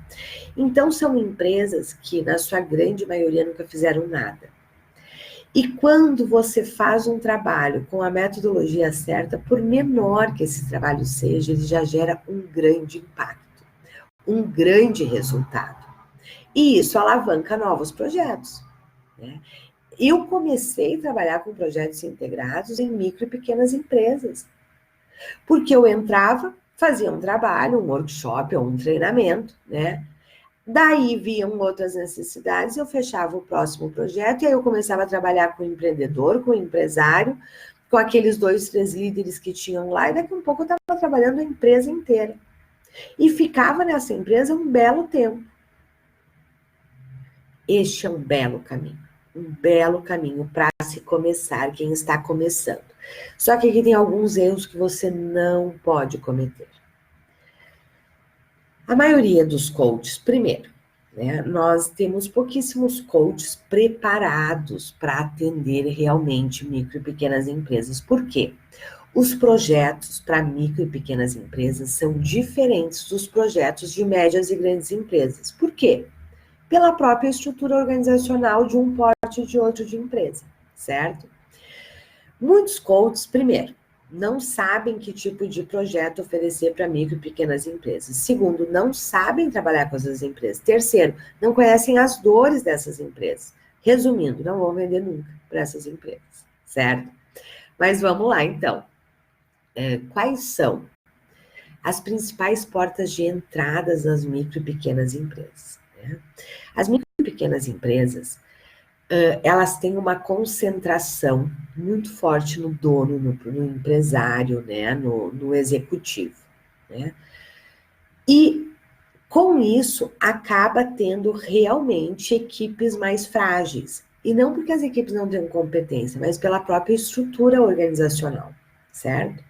Então, são empresas que, na sua grande maioria, nunca fizeram nada. E quando você faz um trabalho com a metodologia certa, por menor que esse trabalho seja, ele já gera um grande impacto, um grande resultado. E isso alavanca novos projetos, né? Eu comecei a trabalhar com projetos integrados em micro e pequenas empresas, porque eu entrava, fazia um trabalho, um workshop ou um treinamento, né? Daí viam outras necessidades, eu fechava o próximo projeto e aí eu começava a trabalhar com o empreendedor, com o empresário, com aqueles 2, 3 líderes que tinham lá, e daqui a um pouco eu estava trabalhando a empresa inteira. E ficava nessa empresa um belo tempo. Este é um belo caminho para se começar, quem está começando. Só que aqui tem alguns erros que você não pode cometer. A maioria dos coaches, primeiro, né, nós temos pouquíssimos coaches preparados para atender realmente micro e pequenas empresas. Por quê? Os projetos para micro e pequenas empresas são diferentes dos projetos de médias e grandes empresas. Por quê? Pela própria estrutura organizacional de um porte e de outro de empresa, certo? Muitos coaches, primeiro, não sabem que tipo de projeto oferecer para micro e pequenas empresas. Segundo, não sabem trabalhar com essas empresas. Terceiro, não conhecem as dores dessas empresas. Resumindo, não vão vender nunca para essas empresas, certo? Mas vamos lá, então. Quais são as principais portas de entradas nas micro e pequenas empresas? Né? As micro e pequenas empresas, elas têm uma concentração muito forte no dono, no empresário, né? no executivo. Né? E, com isso, acaba tendo realmente equipes mais frágeis. E não porque as equipes não têm competência, mas pela própria estrutura organizacional, certo?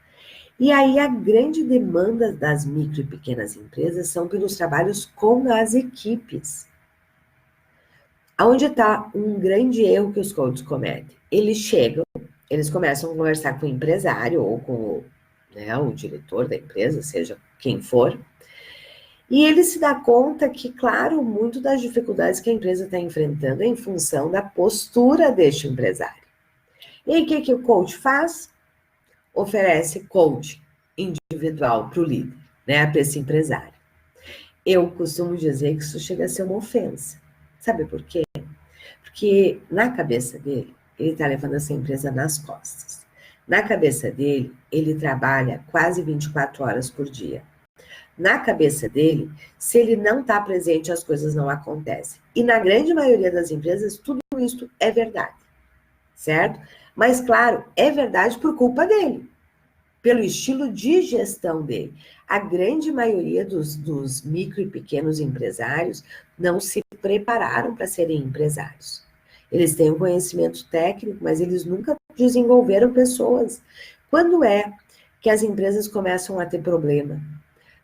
E aí a grande demanda das micro e pequenas empresas são pelos trabalhos com as equipes. Onde está um grande erro que os coaches cometem? Eles chegam, eles começam a conversar com o empresário ou com o diretor da empresa, seja quem for, e ele se dá conta que, claro, muito das dificuldades que a empresa está enfrentando é em função da postura deste empresário. E aí, o que o coach faz? Oferece coach individual para o líder, né, para esse empresário. Eu costumo dizer que isso chega a ser uma ofensa. Sabe por quê? Porque na cabeça dele, ele está levando essa empresa nas costas. Na cabeça dele, ele trabalha quase 24 horas por dia. Na cabeça dele, se ele não está presente, as coisas não acontecem. E na grande maioria das empresas, tudo isso é verdade, certo? Mas, claro, é verdade por culpa dele, pelo estilo de gestão dele. A grande maioria dos micro e pequenos empresários não se prepararam para serem empresários. Eles têm um conhecimento técnico, mas eles nunca desenvolveram pessoas. Quando é que as empresas começam a ter problema?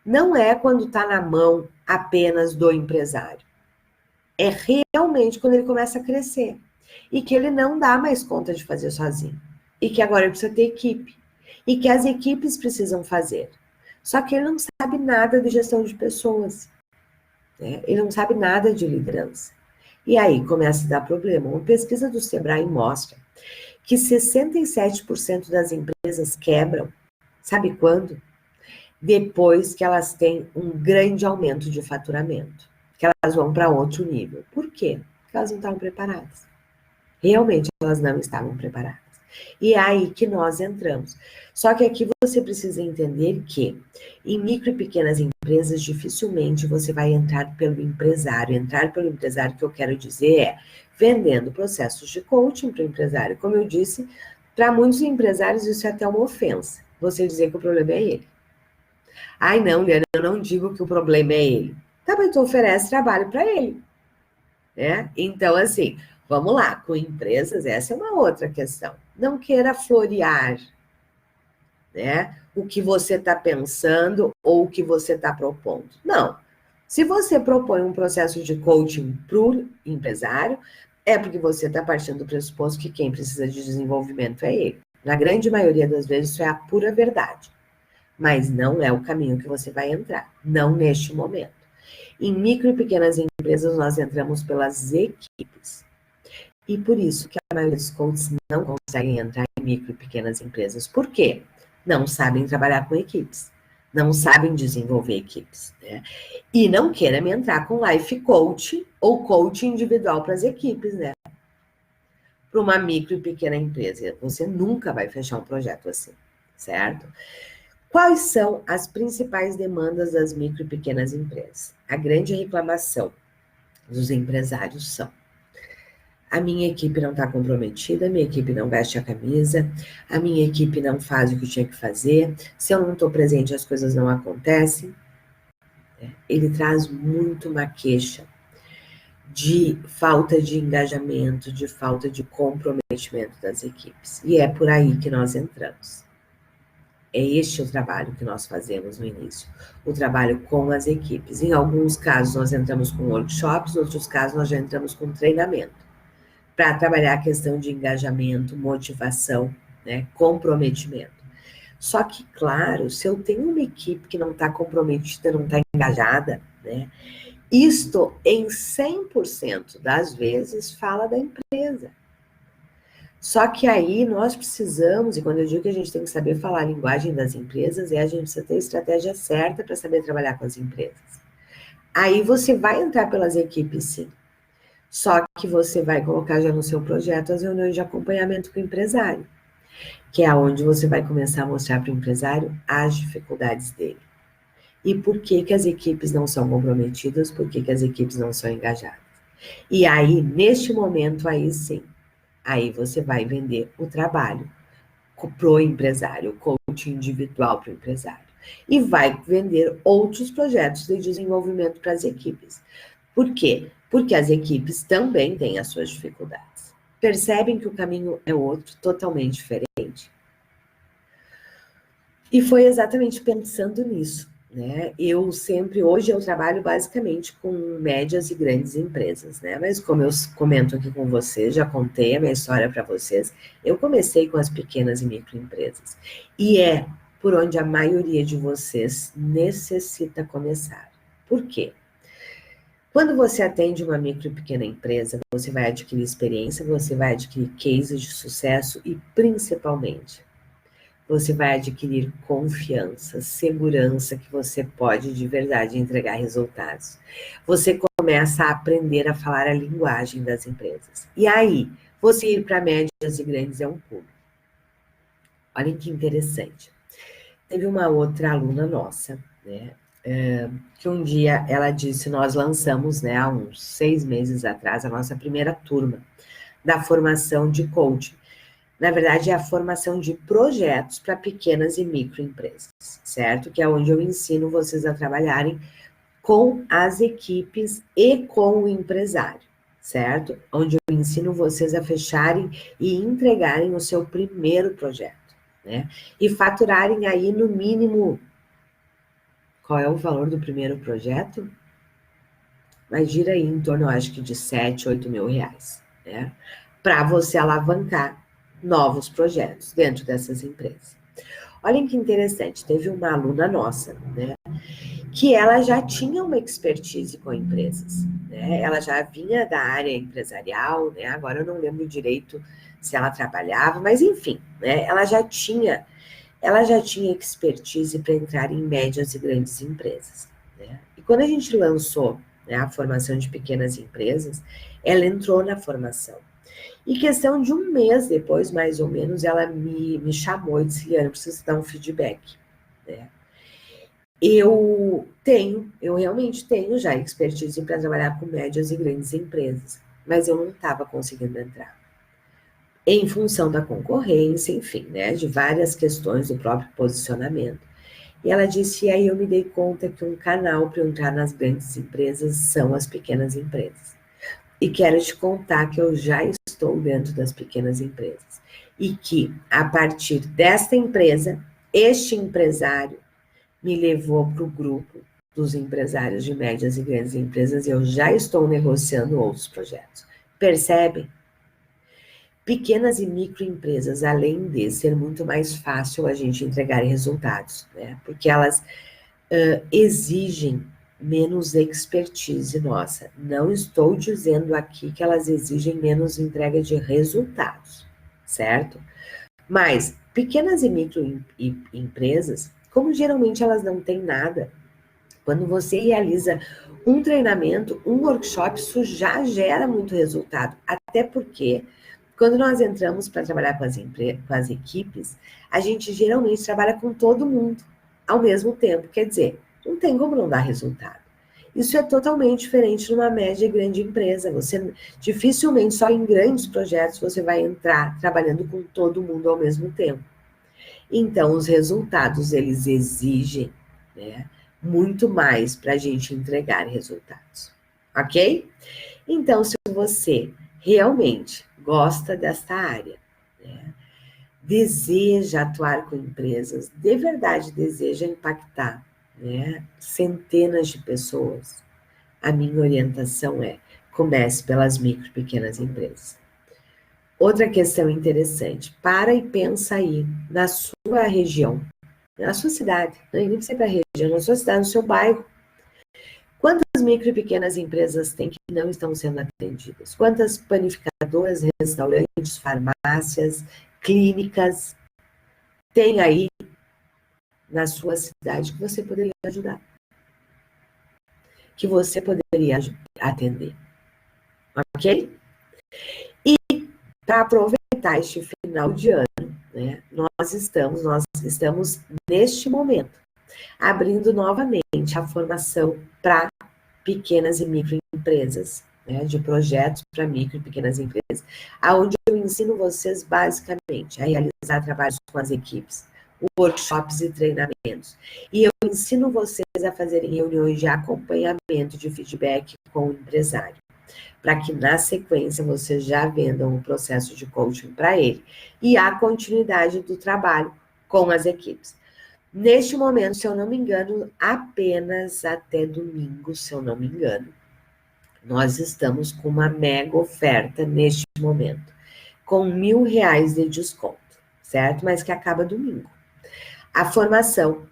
Não é quando está na mão apenas do empresário. É realmente quando ele começa a crescer. E que ele não dá mais conta de fazer sozinho. E que agora ele precisa ter equipe. E que as equipes precisam fazer. Só que ele não sabe nada de gestão de pessoas. Né? Ele não sabe nada de liderança. E aí começa a dar problema. Uma pesquisa do Sebrae mostra que 67% das empresas quebram. Sabe quando? Depois que elas têm um grande aumento de faturamento, que elas vão para outro nível. Por quê? Porque elas não estavam preparadas. Realmente elas não estavam preparadas. E é aí que nós entramos. Só que aqui você precisa entender que em micro e pequenas empresas, dificilmente você vai entrar pelo empresário. Entrar pelo empresário, que eu quero dizer, é vendendo processos de coaching para o empresário. Como eu disse, para muitos empresários isso é até uma ofensa. Você dizer que o problema é ele. Ai, não, Liana, eu não digo que o problema é ele. Tá, mas tu oferece trabalho para ele. Né? Então, assim, vamos lá, com empresas, essa é uma outra questão. Não queira florear, né, o que você está pensando ou o que você está propondo. Não. Se você propõe um processo de coaching para o empresário, é porque você está partindo do pressuposto que quem precisa de desenvolvimento é ele. Na grande maioria das vezes, isso é a pura verdade. Mas não é o caminho que você vai entrar, não neste momento. Em micro e pequenas empresas, nós entramos pelas equipes. E por isso que a maioria dos coaches não conseguem entrar em micro e pequenas empresas. Por quê? Não sabem trabalhar com equipes, não sabem desenvolver equipes. Né? E não queiram entrar com life coach ou coach individual para as equipes, né? Para uma micro e pequena empresa. Você nunca vai fechar um projeto assim, certo? Quais são as principais demandas das micro e pequenas empresas? A grande reclamação dos empresários são: a minha equipe não está comprometida, a minha equipe não veste a camisa, a minha equipe não faz o que tinha que fazer, se eu não estou presente as coisas não acontecem. Ele traz muito uma queixa de falta de engajamento, de falta de comprometimento das equipes. E é por aí que nós entramos. É este o trabalho que nós fazemos no início, o trabalho com as equipes. Em alguns casos nós entramos com workshops, em outros casos nós já entramos com treinamento, para trabalhar a questão de engajamento, motivação, né, comprometimento. Só que, claro, se eu tenho uma equipe que não está comprometida, não está engajada, né, isto em 100% das vezes fala da empresa. Só que aí nós precisamos, e quando eu digo que a gente tem que saber falar a linguagem das empresas, a gente precisa ter a estratégia certa para saber trabalhar com as empresas. Aí você vai entrar pelas equipes, sim. Só que você vai colocar já no seu projeto as reuniões de acompanhamento com o empresário, que é onde você vai começar a mostrar para o empresário as dificuldades dele. E por que que as equipes não são comprometidas, por que que as equipes não são engajadas. E aí, neste momento, aí sim, aí você vai vender o trabalho para o empresário, o coaching individual para o empresário. E vai vender outros projetos de desenvolvimento para as equipes. Por quê? Porque as equipes também têm as suas dificuldades. Percebem que o caminho é outro, totalmente diferente. E foi exatamente pensando nisso, né? Hoje eu trabalho basicamente com médias e grandes empresas, né? Mas como eu comento aqui com vocês, já contei a minha história para vocês, eu comecei com as pequenas e microempresas. E é por onde a maioria de vocês necessita começar. Por quê? Quando você atende uma micro e pequena empresa, você vai adquirir experiência, você vai adquirir cases de sucesso e, principalmente, você vai adquirir confiança, segurança que você pode de verdade entregar resultados. Você começa a aprender a falar a linguagem das empresas. E aí, você ir para médias e grandes é um pulo. Olhem que interessante. Teve uma outra aluna nossa, né? Que um dia ela disse, nós lançamos, né, há uns 6 meses atrás, a nossa primeira turma da formação de coaching. Na verdade, é a formação de projetos para pequenas e microempresas, certo? Que é onde eu ensino vocês a trabalharem com as equipes e com o empresário, certo? Onde eu ensino vocês a fecharem e entregarem o seu primeiro projeto, né? E faturarem aí no mínimo. Qual é o valor do primeiro projeto? Vai gira aí em torno, eu acho que de 7, 8 mil reais, né? Para você alavancar novos projetos dentro dessas empresas. Olhem que interessante, teve uma aluna nossa, né? Que ela já tinha uma expertise com empresas, né? Ela já vinha da área empresarial, né? Agora eu não lembro direito se ela trabalhava, mas enfim, né? Ela já tinha expertise para entrar em médias e grandes empresas, né? E quando a gente lançou, né, a formação de pequenas empresas, ela entrou na formação. E questão de um mês depois, mais ou menos, ela me chamou e disse, Liana, eu preciso dar um feedback, né? Eu realmente tenho já expertise para trabalhar com médias e grandes empresas, mas eu não estava conseguindo entrar. Em função da concorrência, enfim, né, de várias questões do próprio posicionamento. E ela disse, e aí eu me dei conta que um canal para eu entrar nas grandes empresas são as pequenas empresas. E quero te contar que eu já estou dentro das pequenas empresas. E que, a partir desta empresa, este empresário me levou para o grupo dos empresários de médias e grandes empresas e eu já estou negociando outros projetos. Percebe? Pequenas e microempresas, além de ser muito mais fácil a gente entregar resultados, né? Porque elas exigem menos expertise nossa. Não estou dizendo aqui que elas exigem menos entrega de resultados, certo? Mas pequenas e microempresas, como geralmente elas não têm nada, quando você realiza um treinamento, um workshop, isso já gera muito resultado. Até porque, quando nós entramos para trabalhar com as equipes, a gente geralmente trabalha com todo mundo ao mesmo tempo. Quer dizer, não tem como não dar resultado. Isso é totalmente diferente numa média e grande empresa. Você dificilmente, só em grandes projetos, você vai entrar trabalhando com todo mundo ao mesmo tempo. Então, os resultados, eles exigem, né, muito mais para a gente entregar resultados, ok? Então, se você realmente gosta desta área, né, deseja atuar com empresas, de verdade deseja impactar, né, centenas de pessoas, a minha orientação é: comece pelas micro e pequenas empresas. Outra questão interessante, para e pensa aí na sua região, na sua cidade, nem precisa ir para a região, na sua cidade, no seu bairro. Quantas micro e pequenas empresas tem que não estão sendo atendidas? Quantas panificadoras, restaurantes, farmácias, clínicas tem aí na sua cidade que você poderia ajudar? Que você poderia atender, ok? E para aproveitar este final de ano, né, nós estamos neste momento abrindo novamente a formação para pequenas e microempresas, né, de projetos para micro e pequenas empresas, aonde eu ensino vocês basicamente a realizar trabalhos com as equipes, workshops e treinamentos. E eu ensino vocês a fazerem reuniões de acompanhamento, de feedback com o empresário. para que na sequência vocês já vendam o processo de coaching para ele e a continuidade do trabalho com as equipes. Neste momento, se eu não me engano, apenas até domingo, se eu não me engano, nós estamos com uma mega oferta neste momento, com R$1.000 de desconto, certo? Mas que acaba domingo. A formação,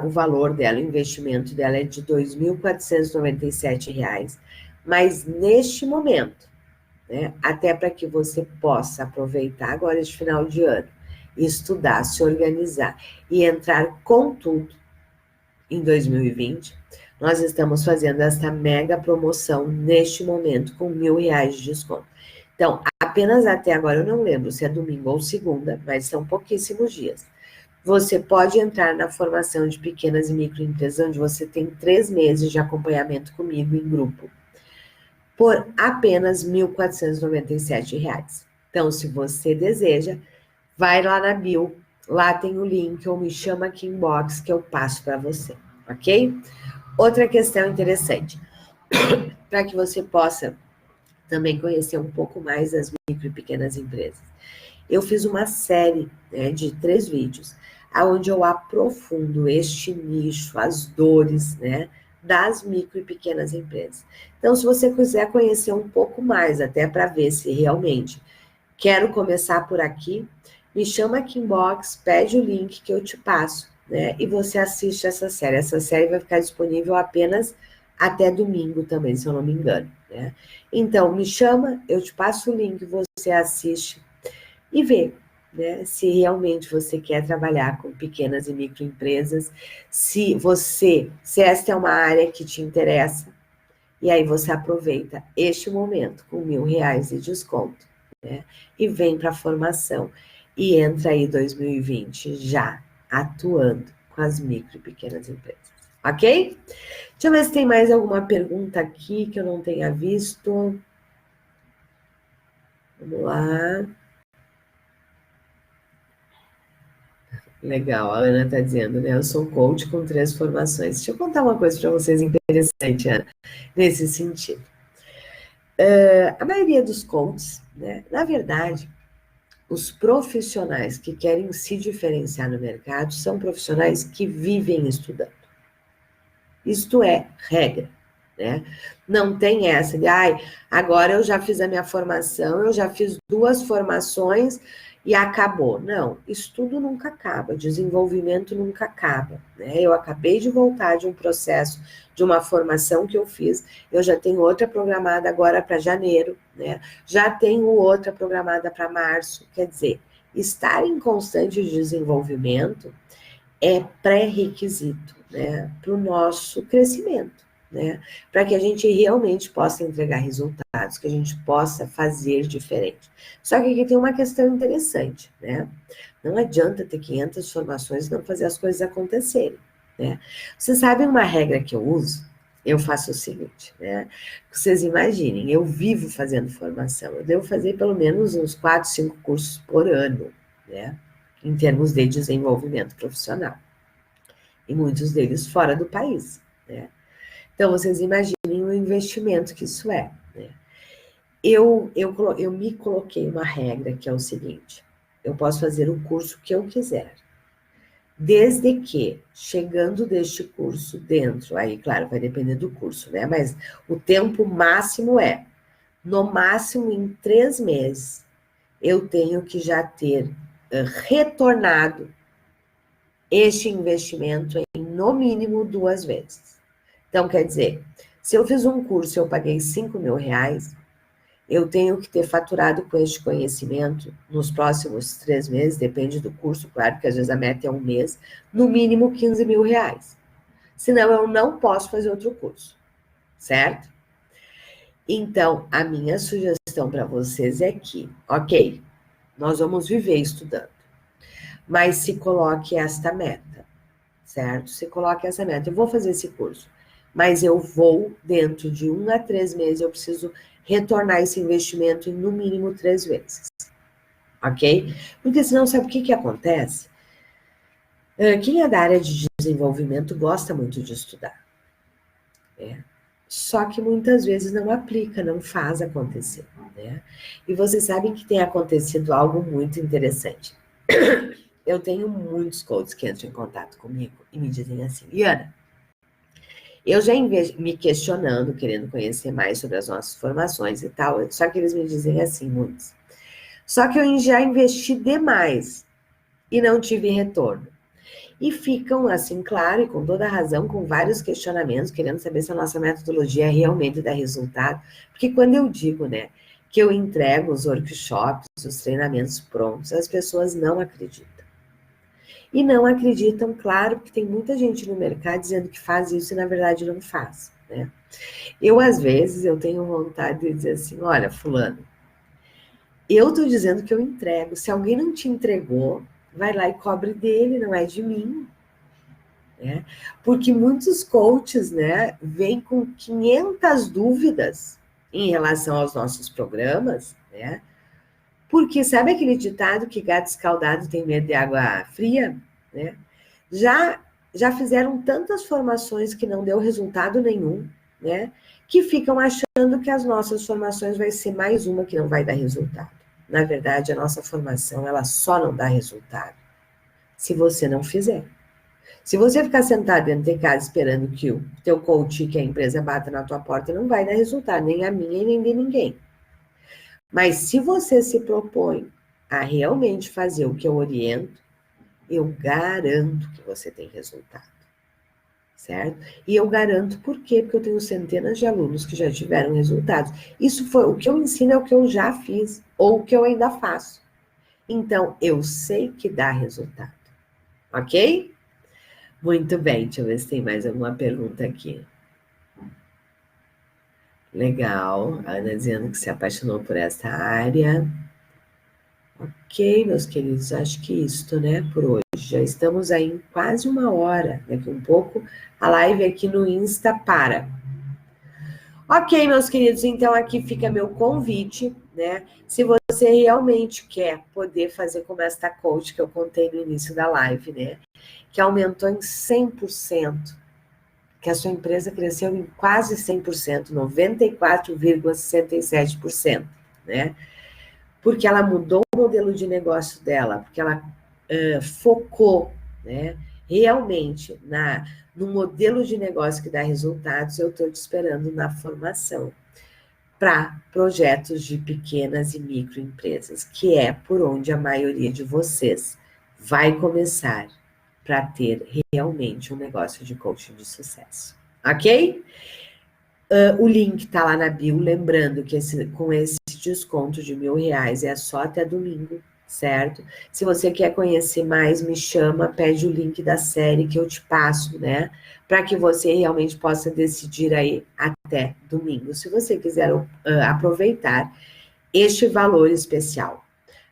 o valor dela, o investimento dela é de R$2.497, mas neste momento, né, até para que você possa aproveitar agora este final de ano, estudar, se organizar e entrar com tudo em 2020, nós estamos fazendo essa mega promoção neste momento com R$1.000 de desconto. Então, apenas até agora, eu não lembro se é domingo ou segunda, mas são pouquíssimos dias. Você pode entrar na formação de pequenas e microempresas, onde você tem 3 meses de acompanhamento comigo em grupo, por apenas R$1.497. Então, se você deseja, vai lá na bio, lá tem o link, ou me chama aqui em inbox que eu passo para você, ok? Outra questão interessante, para que você possa também conhecer um pouco mais das micro e pequenas empresas. Eu fiz uma série, né, de 3 vídeos, onde eu aprofundo este nicho, as dores, né, das micro e pequenas empresas. Então, se você quiser conhecer um pouco mais, até para ver se realmente quero começar por aqui, me chama aqui em inbox, pede o link que eu te passo, né, e você assiste essa série. Essa série vai ficar disponível apenas até domingo também, se eu não me engano, né. Então, me chama, eu te passo o link, você assiste e vê, né, se realmente você quer trabalhar com pequenas e microempresas, se esta é uma área que te interessa, e aí você aproveita este momento com R$1.000 de desconto, né, e vem para a formação, e entra aí 2020 já atuando com as micro e pequenas empresas, ok? Deixa eu ver se tem mais alguma pergunta aqui que eu não tenha visto. Vamos lá. Legal, a Ana está dizendo, né? Eu sou coach com 3 formações. Deixa eu contar uma coisa para vocês interessante, Ana, nesse sentido. A maioria dos coaches, né? Na verdade, os profissionais que querem se diferenciar no mercado são profissionais que vivem estudando. Isto é regra, né? Não tem essa de, agora eu já fiz a minha formação, eu já fiz 2 formações e acabou. Não, estudo nunca acaba, desenvolvimento nunca acaba, né? Eu acabei de voltar de um processo, de uma formação que eu fiz, eu já tenho outra programada agora para janeiro, né? Já tenho outra programada para março, quer dizer, estar em constante desenvolvimento é pré-requisito, né, para o nosso crescimento, né, para que a gente realmente possa entregar resultados, que a gente possa fazer diferente. Só que aqui tem uma questão interessante, né, não adianta ter 500 formações e não fazer as coisas acontecerem, né. Vocês sabem uma regra que eu uso? Eu faço o seguinte, né, vocês imaginem, eu vivo fazendo formação, eu devo fazer pelo menos uns 4, 5 cursos por ano, né, em termos de desenvolvimento profissional. E muitos deles fora do país, né? Então, vocês imaginem o investimento que isso é, né? Eu me coloquei uma regra que é o seguinte, eu posso fazer o curso que eu quiser, desde que, chegando deste curso dentro, aí, claro, vai depender do curso, né? Mas o tempo máximo no máximo em 3 meses, eu tenho que já ter retornado este investimento em, no mínimo, 2 vezes. Então, quer dizer, se eu fiz um curso e eu paguei R$5.000, eu tenho que ter faturado com este conhecimento nos próximos 3 meses, depende do curso, claro, porque às vezes a meta é 1 mês, no mínimo R$15.000. Senão, eu não posso fazer outro curso, certo? Então, a minha sugestão para vocês é que, ok, nós vamos viver estudando, mas se coloque esta meta, certo? Se coloque essa meta, eu vou fazer esse curso, mas eu vou, dentro de 1 a 3 meses, eu preciso retornar esse investimento em, no mínimo, 3 vezes, ok? Porque senão, sabe o que acontece? Quem é da área de desenvolvimento gosta muito de estudar, né? só que muitas vezes não aplica, não faz acontecer, né? E vocês sabem que tem acontecido algo muito interessante. Eu tenho muitos coaches que entram em contato comigo e me dizem assim, Liana, eu já me questionando, querendo conhecer mais sobre as nossas formações e tal, só que eles me dizem assim, muitos. Só que eu já investi demais e não tive retorno. E ficam, assim, claro, e com toda razão, com vários questionamentos, querendo saber se a nossa metodologia realmente dá resultado. Porque quando eu digo, né, que eu entrego os workshops, os treinamentos prontos, as pessoas não acreditam. E não acreditam, claro, porque tem muita gente no mercado dizendo que faz isso e, na verdade, não faz, né? Eu, às vezes, eu tenho vontade de dizer assim, olha, fulano, eu tô dizendo que eu entrego. Se alguém não te entregou, vai lá e cobre dele, não é de mim. Né? Porque muitos coaches, né, vêm com 500 dúvidas em relação aos nossos programas, né? Porque sabe aquele ditado que gato escaldado tem medo de água fria, né? Já já fizeram tantas formações que não deu resultado nenhum, né? Que ficam achando que as nossas formações vai ser mais uma que não vai dar resultado. Na verdade, a nossa formação, ela só não dá resultado se você não fizer. Se você ficar sentado dentro de casa esperando que o teu coach, que a empresa bata na tua porta, não vai dar resultado, nem a minha e nem de ninguém. Mas se você se propõe a realmente fazer o que eu oriento, eu garanto que você tem resultado, certo? E eu garanto por quê? Porque eu tenho centenas de alunos que já tiveram resultados. Isso foi o que eu ensino, é o que eu já fiz, ou o que eu ainda faço. Então, eu sei que dá resultado, ok? Muito bem, deixa eu ver se tem mais alguma pergunta aqui. Legal, a Ana dizendo que se apaixonou por essa área. Ok, meus queridos, acho que isto, né, por hoje. Já estamos aí em quase 1 hora. Daqui um pouco a live aqui no Insta para. Ok, meus queridos, então aqui fica meu convite, né? Se você realmente quer poder fazer como esta coach que eu contei no início da live, né? Que aumentou em 100%, que a sua empresa cresceu em quase 100%, 94,67%, né? Porque ela mudou o modelo de negócio dela, porque ela focou, né, realmente no modelo de negócio que dá resultados. Eu estou te esperando na formação para projetos de pequenas e microempresas, que é por onde a maioria de vocês vai começar para ter realmente um negócio de coaching de sucesso. Ok? O link está lá na bio, lembrando que com esse desconto de R$1.000 é só até domingo, certo? Se você quer conhecer mais, me chama, pede o link da série que eu te passo, né? Para que você realmente possa decidir aí até domingo, se você quiser aproveitar este valor especial.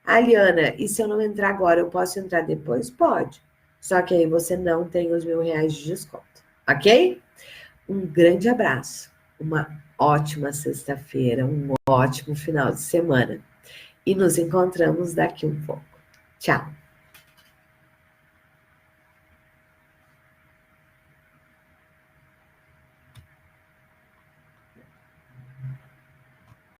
Liana, e se eu não entrar agora, eu posso entrar depois? Pode. Só que aí você não tem os R$1.000 de desconto, ok? Um grande abraço, uma ótima sexta-feira, um ótimo final de semana. E nos encontramos daqui um pouco. Tchau!